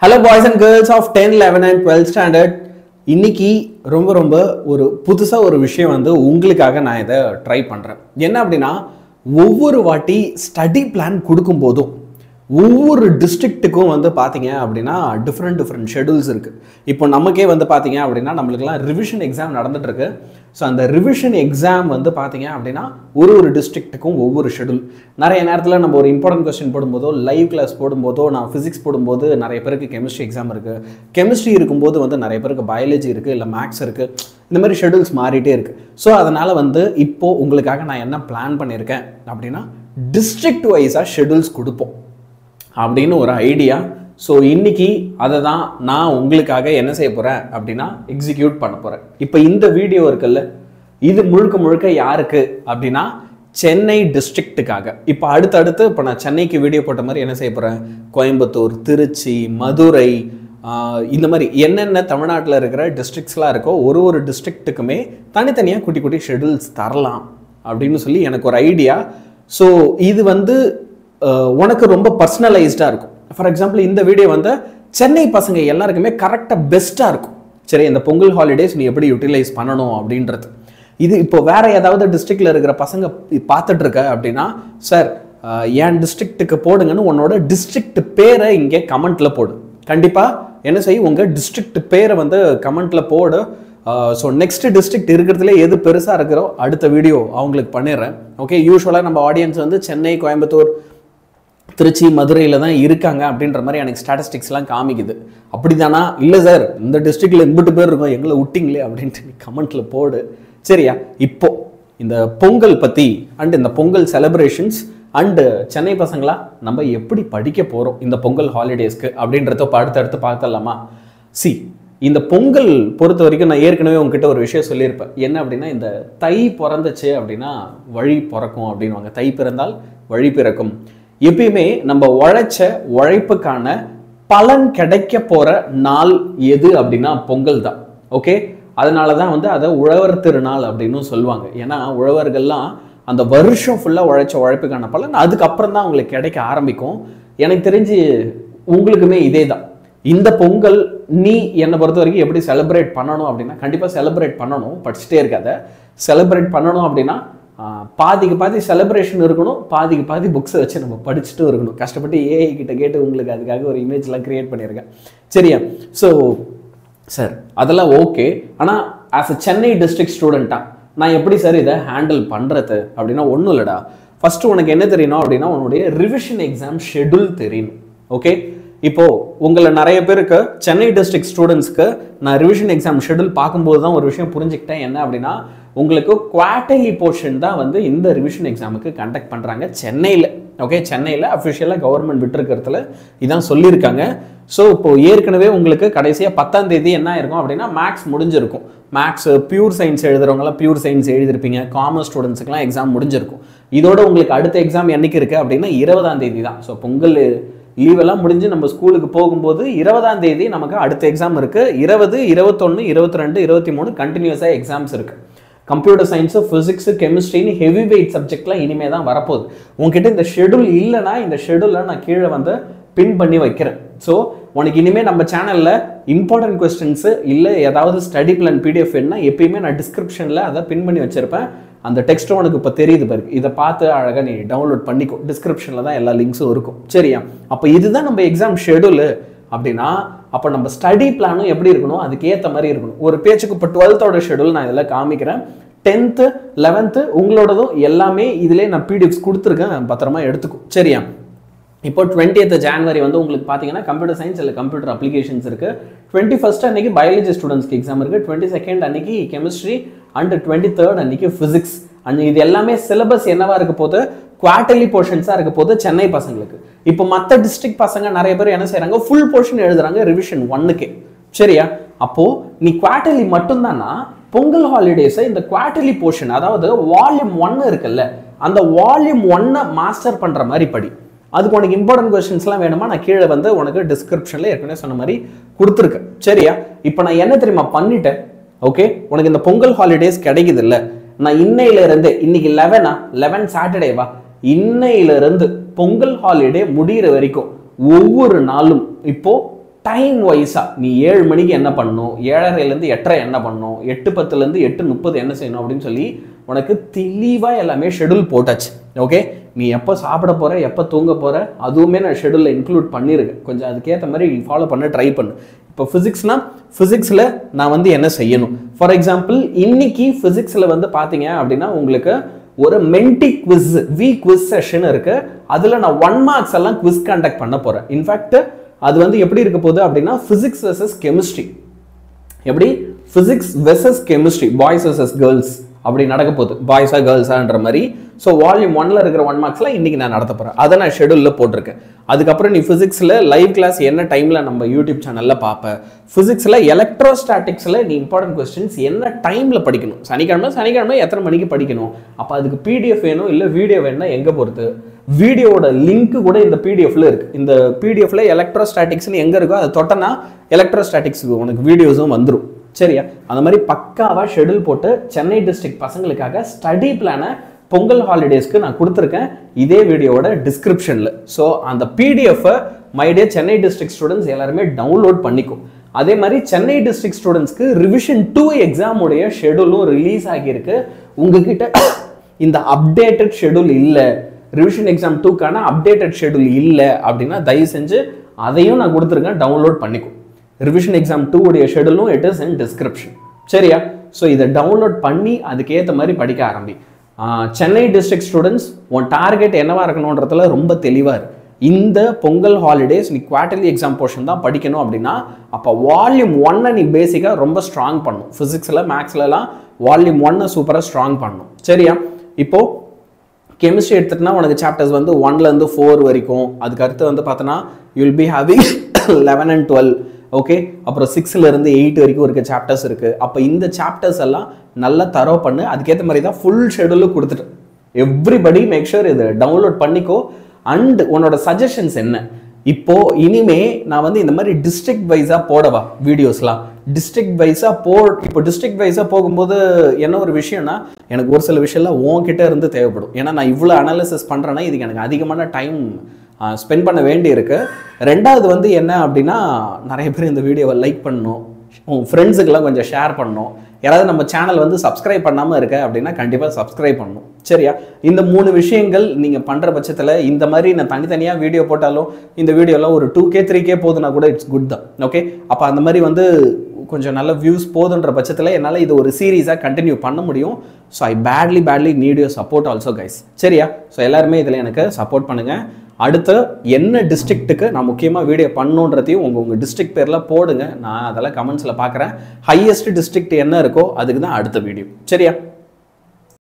Hello boys and girls of 10, 11 and 12 standard. இன்னைக்கு ரொம்ப ஒரு புதுசா ஒரு விஷயம் வந்து உங்களுக்காக நான் இதை ட்ரை பண்றேன். என்ன அப்படின்னா ஒவ்வொரு வாட்டி ஸ்டடி பிளான் கொடுக்கும்போதும் ஒவ்வொரு டிஸ்ட்ரிக்ட்டுக்கும் வந்து பார்த்தீங்க அப்படின்னா டிஃப்ரெண்ட் ஷெடியூல்ஸ் இருக்குது. இப்போ நமக்கே வந்து பார்த்தீங்க அப்படின்னா நம்மளுக்குலாம் ரிவிஷன் எக்ஸாம் நடந்துகிட்ருக்கு. ஸோ அந்த ரிவிஷன் எக்ஸாம் வந்து பார்த்தீங்க அப்படின்னா ஒரு டிஸ்ட்ரிக்ட்டுக்கும் ஒவ்வொரு ஷெடியூல். நிறைய நேரத்தில் நம்ம ஒரு இம்பார்ட்டன்ட் கொஸ்டின் போடும்போதோ லைவ் கிளாஸ் போடும்போதோ நான் ஃபிசிக்ஸ் போடும்போது நிறைய பேருக்கு கெமிஸ்ட்ரி எக்ஸாம் இருக்குது. கெமிஸ்ட்ரி இருக்கும்போது வந்து நிறைய பேருக்கு பயாலஜி இருக்குது, இல்லை மேக்ஸ் இருக்குது. இந்த மாதிரி ஷெடியூல்ஸ் மாறிட்டே இருக்குது. ஸோ அதனால் வந்து இப்போது உங்களுக்காக நான் என்ன பிளான் பண்ணியிருக்கேன் அப்படின்னா டிஸ்ட்ரிக்ட் வைஸாக ஷெடியூல்ஸ் கொடுப்போம் அப்படின்னு ஒரு ஐடியா. ஸோ இன்னைக்கு அதை தான் நான் உங்களுக்காக என்ன செய்ய போகிறேன் அப்படின்னா எக்ஸிக்யூட் பண்ண போகிறேன். இப்போ இந்த வீடியோ இருக்குல்ல, இது முழுக்க யாருக்கு அப்படின்னா சென்னை டிஸ்ட்ரிக்ட்டுக்காக. இப்போ அடுத்தடுத்து இப்போ நான் சென்னைக்கு வீடியோ போட்ட மாதிரி என்ன செய்ய போகிறேன், கோயம்புத்தூர், திருச்சி, மதுரை, இந்த மாதிரி என்னென்ன தமிழ்நாட்டில் இருக்கிற டிஸ்ட்ரிக்ஸ்லாம் இருக்கோ ஒரு டிஸ்ட்ரிக்ட்டுக்குமே தனித்தனியாக குட்டி ஷெடியூல்ஸ் தரலாம் அப்படின்னு சொல்லி எனக்கு ஒரு ஐடியா. ஸோ இது வந்து உனக்கு ரொம்ப பர்சனலைஸ்டாக இருக்கும். ஃபார் எக்ஸாம்பிள் இந்த வீடியோ வந்து சென்னை பசங்க எல்லாருக்குமே கரெக்டாக பெஸ்ட்டாக இருக்கும். சரி, இந்த பொங்கல் ஹாலிடேஸ் நீ எப்படி யூட்டிலைஸ் பண்ணணும் அப்படின்றது. இது இப்போ வேற ஏதாவது டிஸ்ட்ரிக்டில் இருக்கிற பசங்க பார்த்துட்டு இருக்க அப்படின்னா, சார் என் டிஸ்ட்ரிக்ட்டுக்கு போடுங்கன்னு உன்னோட டிஸ்ட்ரிக்ட் பேரை இங்கே கமெண்ட்டில் போடு. கண்டிப்பாக என்ன செய்யும், உங்கள் டிஸ்ட்ரிக்ட் பேரை வந்து கமெண்ட்டில் போடு. ஸோ நெக்ஸ்ட் டிஸ்ட்ரிக்ட் இருக்கிறதுலே எது பெருசாக இருக்கிறோ அடுத்த வீடியோ அவங்களுக்கு பண்ணிடுறேன். ஓகே, யூஸ்வலாக நம்ம ஆடியன்ஸ் வந்து சென்னை, கோயம்புத்தூர், திருச்சி, மதுரையில் தான் இருக்காங்க அப்படின்ற மாதிரி எனக்கு ஸ்டாட்டிஸ்டிக்ஸ்லாம் காமிக்குது. அப்படி தானா? இல்லை சார், இந்த டிஸ்ட்ரிக்டில் இம்பிட்டு பேர் இருக்கும், எங்களை விட்டிங்களே அப்படின்ட்டு நீ கமெண்ட்டில் போடு. சரியா? இப்போ இந்த பொங்கல் பற்றி அண்ட் இந்த பொங்கல் செலிப்ரேஷன்ஸ் அண்டு சென்னை பசங்களா நம்ம எப்படி படிக்க போகிறோம் இந்த பொங்கல் ஹாலிடேஸ்க்கு அப்படின்றத அடுத்தடுத்து பார்த்துடலாமா? இந்த பொங்கல் பொறுத்த வரைக்கும் நான் ஏற்கனவே உங்ககிட்ட ஒரு விஷயம் சொல்லியிருப்பேன். என்ன அப்படின்னா, இந்த தை பிறந்துச்சு அப்படின்னா வழி பிறக்கும் அப்படின்வாங்க. தை பிறந்தால் வழி பிறக்கும். எப்பயுமே நம்ம உழைச்ச உழைப்புக்கான பலன் கிடைக்க போற நாள் எது அப்படின்னா பொங்கல் தான். ஓகே, அதனால தான் வந்து அதை உழவர் திருநாள் அப்படின்னு சொல்லுவாங்க. ஏன்னா உழவர்கள்லாம் அந்த வருஷம் ஃபுல்லாக உழைச்ச உழைப்புக்கான பலன் அதுக்கப்புறம் தான் அவங்களுக்கு கிடைக்க ஆரம்பிக்கும். எனக்கு தெரிஞ்சு உங்களுக்குமே இதே தான். இந்த பொங்கல் நீ என்னை பொறுத்த வரைக்கும் எப்படி செலிப்ரேட் பண்ணணும் அப்படின்னா, கண்டிப்பாக செலிப்ரேட் பண்ணணும், படிச்சுட்டே இருக்காத. செலிப்ரேட் பண்ணணும் அப்படின்னா பாதிக்கு பாதி செலிப்ரேஷன் இருக்கணும், பாதிக்கு பாதி புக்ஸை வச்சு நம்ம படிச்சுட்டும் இருக்கணும். கஷ்டப்பட்டு ஏஐ கிட்ட கேட்டு உங்களுக்கு அதுக்காக ஒரு இமேஜ்லாம் கிரியேட் பண்ணியிருக்கேன். சரியா? ஸோ சார் அதெல்லாம் ஓகே. ஆனால் ஆஸ் அ சென்னை டிஸ்ட்ரிக்ட் ஸ்டூடெண்ட்டாக நான் எப்படி சார் இதை ஹேண்டில் பண்ணுறது அப்படின்னா, ஒன்றும் இல்லைடா. ஃபஸ்ட்டு உனக்கு என்ன தெரியணும் அப்படின்னா, உன்னுடைய ரிவிஷன் எக்ஸாம் ஷெடியூல் தெரியணும். ஓகே, இப்போது உங்களை நிறைய பேருக்கு சென்னை டிஸ்ட்ரிக்ட் ஸ்டூடெண்ட்ஸ்க்கு நான் ரிவிஷன் எக்ஸாம் ஷெடியூல் பார்க்கும்போது தான் ஒரு விஷயம் புரிஞ்சுக்கிட்டேன். என்ன அப்படின்னா, உங்களுக்கு குவார்டர்லி போர்ஷன் தான் வந்து இந்த ரிவிஷன் எக்ஸாமுக்கு கண்டக்ட் பண்ணுறாங்க சென்னையில். ஓகே, சென்னையில் அஃபிஷியலாக கவர்மெண்ட் விட்டுருக்கிறதுல இதான் சொல்லியிருக்காங்க. ஸோ இப்போ ஏற்கனவே உங்களுக்கு கடைசியாக 10ஆம் தேதி என்ன இருக்கும் அப்படின்னா மேக்ஸ் முடிஞ்சிருக்கும். மேக்ஸ் பியூர் சயின்ஸ் எழுதுறவங்களாம் பியூர் சயின்ஸ் எழுதிருப்பீங்க. காமர்ஸ் ஸ்டூடெண்ட்ஸுக்குலாம் எக்ஸாம் முடிஞ்சிருக்கும். இதோட உங்களுக்கு அடுத்த எக்ஸாம் என்னைக்கு இருக்குது அப்படின்னா 20ஆம் தேதி தான். ஸோ பொங்கல் லீவெல்லாம் முடிஞ்சு நம்ம ஸ்கூலுக்கு போகும்போது 20ஆம் தேதி நமக்கு அடுத்த எக்ஸாம் இருக்குது. 20, 21, 22, 23 கண்டினியூஸாக எக்ஸாம்ஸ் இருக்குது. கம்ப்யூட்டர் சயின்ஸு, ஃபிசிக்ஸு, கெமிஸ்ட்ரின்னு ஹெவி வெயிட் சப்ஜெக்ட்லாம் இனிமேல் தான் வரப்போகுது. உங்ககிட்ட இந்த ஷெடியூல் இல்லைனா இந்த ஷெடியூலை நான் கீழே வந்து பின் பண்ணி வைக்கிறேன். ஸோ உனக்கு இனிமேல் நம்ம சேனலில் இம்பார்ட்டன்ட் கொஸ்டின்ஸு இல்லை ஏதாவது ஸ்டடி பிளான் பிடிஎஃப் வேணுன்னா எப்பயுமே நான் டிஸ்கிரிப்ஷனில் அதை பின் பண்ணி வச்சுருப்பேன். அந்த டெக்ஸ்ட்டும் உனக்கு இப்போ தெரியுது பாரு, இதை பார்த்து அழகாக நீ டவுன்லோட் பண்ணிக்கோ. டிஸ்கிரிப்ஷனில் தான் எல்லா லிங்க்ஸும் இருக்கும். சரியா? அப்போ இதுதான் நம்ம எக்ஸாம் ஷெடியூலு அப்படின்னா, அப்போ நம்ம ஸ்டடி பிளானும் எப்படி இருக்கணும், அதுக்கு ஏற்ற மாதிரி இருக்கணும். ஒரு பேச்சுக்கு இப்போ 12th ஷெடியூல் நான் இதெல்லாம் காமிக்கிறேன். 10th, 11th உங்களோடதும் எல்லாமே இதிலே நான் பிடிஎஃப்ஸ் கொடுத்துருக்கேன், பத்திரமா எடுத்துக்கும். சரியா? இப்போ 20th January வந்து உங்களுக்கு பார்த்தீங்கன்னா கம்ப்யூட்டர் சயின்ஸ் இல்லை கம்ப்யூட்டர் அப்ளிகேஷன்ஸ் இருக்குது. 21st அன்னைக்கு பயாலஜி ஸ்டூடெண்ட்ஸ்க்கு எக்ஸாம் இருக்குது. 22nd அன்னைக்கு கெமிஸ்ட்ரி அண்ட் 23rd அன்னைக்கு ஃபிசிக்ஸ். அண்ட் இது எல்லாமே சிலபஸ் என்னவா இருக்க போது, குவார்டர்லி போர்ஷன்ஸாக இருக்க போது சென்னை பசங்களுக்கு. இப்போ மற்ற டிஸ்ட்ரிக்ட் பசங்க நிறைய பேர் என்ன செய்கிறாங்க, ஃபுல் போர்ஷன் எழுதுறாங்க ரிவிஷன் 1க்கு. சரியா? அப்போது நீ குவார்டர்லி மட்டும்தானா பொங்கல் ஹாலிடேஸை இந்த குவார்டர்லி போர்ஷன், அதாவது வால்யூம் 1 இருக்குல்ல, அந்த வால்யூம் 1 மாஸ்டர் பண்ணுற மாதிரி படி. அதுக்கு உனக்கு இம்பார்ட்டன்ட் கொஸ்டின்ஸ்லாம் வேணுமா, நான் கீழே வந்து உனக்கு டிஸ்கிரிப்ஷனில் ஏற்கனவே சொன்ன மாதிரி கொடுத்துருக்கேன். சரியா? இப்போ நான் என்ன தெரியுமா பண்ணிட்டேன். ஓகே, உனக்கு இந்த பொங்கல் ஹாலிடேஸ் கிடைக்குது இல்லை, நான் இன்னையிலிருந்து இன்னைக்கு 11 சாட்டர்டேவா, இன்னையிலிருந்து பொங்கல் ஹாலிடே முடிகிற வரைக்கும் ஒவ்வொரு நாளும் இப்போ டைம் வைஸாக நீ 7 மணிக்கு என்ன பண்ணணும், 7:30லேருந்து 8:30 என்ன பண்ணணும், 8:10லேருந்து 8:30 என்ன செய்யணும் அப்படின்னு சொல்லி உனக்கு தெளிவாக எல்லாமே ஷெடியூல் போட்டாச்சு. ஓகே, நீ எப்போ சாப்பிட போகிற, எப்போ தூங்க போகிற, அதுவுமே நான் ஷெடியூலில் இன்க்ளூட் பண்ணியிருக்கேன். கொஞ்சம் அதுக்கேற்ற மாதிரி ஃபாலோ பண்ண ட்ரை பண்ணு. இப்போ ஃபிசிக்ஸில் நான் வந்து என்ன செய்யணும், ஃபார் எக்ஸாம்பிள் இன்னைக்கு ஃபிசிக்ஸில் வந்து பார்த்தீங்க அப்படின்னா உங்களுக்கு ஒரு மென்டி குவிஸ் குவிஸ் செஷன் இருக்கு. அதில் நான் 1 marks எல்லாம் குவிஸ் கண்டக்ட் பண்ண போகிறேன். இன்ஃபேக்ட் அது வந்து எப்படி இருக்க போகுது அப்படின்னா ஃபிசிக்ஸ் வெர்சஸ் கெமிஸ்ட்ரி, எப்படி physics versus chemistry, boys versus girls அப்படி நடக்க போகுது, பாய்ஸா கேர்ள்ஸான்ற மாதிரி. ஸோ வால்யூம் 1ல் இருக்கிற 1 marksல இன்னைக்கு நான் நடத்த போகிறேன். அதை நான் ஷெடியூலில் போட்டிருக்கேன். அதுக்கப்புறம் நீ ஃபிசிக்ஸில் லைவ் கிளாஸ் என்ன டைமில் நம்ம யூடியூப் சேனலில் பார்ப்பேன். ஃபிசிக்ஸில் எலக்ட்ரோஸ்டாட்டிக்ஸில் நீ இம்பார்ட்டன்ட் கொஸ்டின்ஸ் என்ன டைமில் படிக்கணும், சனிக்கிழமை எத்தனை மணிக்கு படிக்கணும், அப்போ அதுக்கு பிடிஎஃப் வேணும் இல்லை வீடியோ வேணும்னா எங்கே பொறுத்து, வீடியோட லிங்க் கூட இந்த பிடிஎஃப்ல இருக்கு. இந்த பிடிஎஃப்ல எலக்ட்ரோஸ்டாட்டிக்ஸ்னு எங்கே இருக்கோ அதை தொட்டனா எலக்ட்ரோஸ்டாட்டிக்ஸுக்கு உனக்கு வீடியோஸும் வந்துடும். சரியா? அந்த மாதிரி பக்காவாக ஷெடியூல் போட்டு சென்னை டிஸ்ட்ரிக்ட் பசங்களுக்காக ஸ்டடி பிளானை பொங்கல் ஹாலிடேஸ்க்கு நான் கொடுத்துருக்கேன் இதே வீடியோவோட டிஸ்கிரிப்ஷனில். ஸோ அந்த பிடிஎஃப்பை மைடியே சென்னை டிஸ்ட்ரிக்ட் ஸ்டூடெண்ட்ஸ் எல்லாருமே டவுன்லோட் பண்ணிக்கும். அதே மாதிரி சென்னை டிஸ்ட்ரிக்ட் ஸ்டூடெண்ட்ஸ்க்கு ரிவிஷன் 2 எக்ஸாமுடைய ஷெடியூலும் ரிலீஸ் ஆகியிருக்கு. உங்ககிட்ட இந்த அப்டேட்டட் ஷெடியூல் இல்லை, ரிவிஷன் எக்ஸாம் 2க்கான அப்டேட்டட் ஷெடியூல் இல்லை அப்படின்னா தயவு செஞ்சு அதையும் நான் கொடுத்துருக்கேன், டவுன்லோட் பண்ணிக்கும். ரிவிஷன் எக்ஸாம் 2 உடைய ஷெடியூலும் இட் இஸ் இன் டிஸ்கிரிப்ஷன். சரியா? ஸோ இதை டவுன்லோட் பண்ணி அதுக்கேற்ற மாதிரி படிக்க ஆரம்பி. சென்னை டிஸ்ட்ரிக்ட் ஸ்டூடெண்ட்ஸ் உன் டார்கெட் என்னவா இருக்கணுன்றதுல ரொம்ப தெளிவாக இருக்கு. இந்த பொங்கல் ஹாலிடேஸ் நீ குவார்டர்லி எக்ஸாம் போர்ஷன் தான் படிக்கணும் அப்படின்னா அப்போ வால்யூம் 1 நீ பேசிக்காக ரொம்ப ஸ்ட்ராங் பண்ணணும். ஃபிசிக்ஸில் மேக்ஸ்லலாம் வால்யூம் 1 சூப்பராக ஸ்ட்ராங் பண்ணணும். சரியா? இப்போ கெமிஸ்ட்ரி எடுத்துட்டுனா உனக்கு சாப்டர்ஸ் வந்து 1லேருந்து 4 வரைக்கும், அதுக்கு அடுத்து வந்து பார்த்தோன்னா you will be having 11 and 12. Okay, அப்புறம் 6லேருந்து 8 வரைக்கும் இருக்க சாப்டர்ஸ் இருக்குது. அப்போ இந்த சாப்டர்ஸ் எல்லாம் நல்லா தரோ பண்ணு. அதுக்கேற்ற மாதிரி தான் ஃபுல் ஷெடியூலும் கொடுத்துட்டு எவ்ரிபடி மேக் ஷூர் இதை டவுன்லோட் பண்ணிக்கோ. அண்ட் உன்னோட சஜஷன்ஸ் என்ன, இப்போ இனிமே நான் வந்து இந்த மாதிரி டிஸ்ட்ரிக்ட் வைஸாக போடவா வீடியோஸ்லாம், டிஸ்ட்ரிக்ட் வைஸாக இப்போ டிஸ்ட்ரிக்ட் வைஸாக போகும்போது என்ன ஒரு விஷயம்னா எனக்கு ஒரு சில விஷயம்லாம் உன்கிட்ட இருந்து தேவைப்படும். ஏன்னா நான் இவ்வளோ அனாலிசிஸ் பண்ணுறேன்னா இதுக்கு எனக்கு அதிகமான டைம் ஸ்பெண்ட் பண்ண வேண்டி இருக்கு. ரெண்டாவது வந்து என்ன அப்படின்னா நிறைய பேர் இந்த வீடியோவை லைக் பண்ணணும், உங்கள் ஃப்ரெண்ட்ஸுக்கெல்லாம் கொஞ்சம் ஷேர் பண்ணணும். யாராவது நம்ம சேனல் வந்து சப்ஸ்கிரைப் பண்ணாமல் இருக்க அப்படின்னா கண்டிப்பாக சப்ஸ்கிரைப் பண்ணணும். சரியா? இந்த 3 விஷயங்கள் நீங்கள் பண்ணுற பட்சத்தில் இந்த மாதிரி நான் தனித்தனியாக வீடியோ போட்டாலும் இந்த வீடியோலாம் ஒரு 2K 3K போதுன்னா கூட இட்ஸ் குட் தான். ஓகே, அப்போ அந்த மாதிரி வந்து கொஞ்சம் நல்ல வியூஸ் போதுன்ற பட்சத்தில் என்னால் இது ஒரு சீரீஸாக கண்டினியூ பண்ண முடியும். So I badly need your support also guys. சரியா? ஸோ எல்லாருமே இதில் எனக்கு சப்போர்ட் பண்ணுங்கள். அடுத்து என்ன டிஸ்ட்ரிக்ட்டுக்கு நான் முக்கியமாக வீடியோ பண்ணுன்றதையும் உங்கள் டிஸ்ட்ரிக்ட் பேரில் போடுங்க. நான் அதெல்லாம் கமெண்ட்ஸில் பார்க்குறேன். ஹையஸ்ட் டிஸ்ட்ரிக்ட் என்ன இருக்கோ அதுக்கு தான் அடுத்த வீடியோ. சரியா?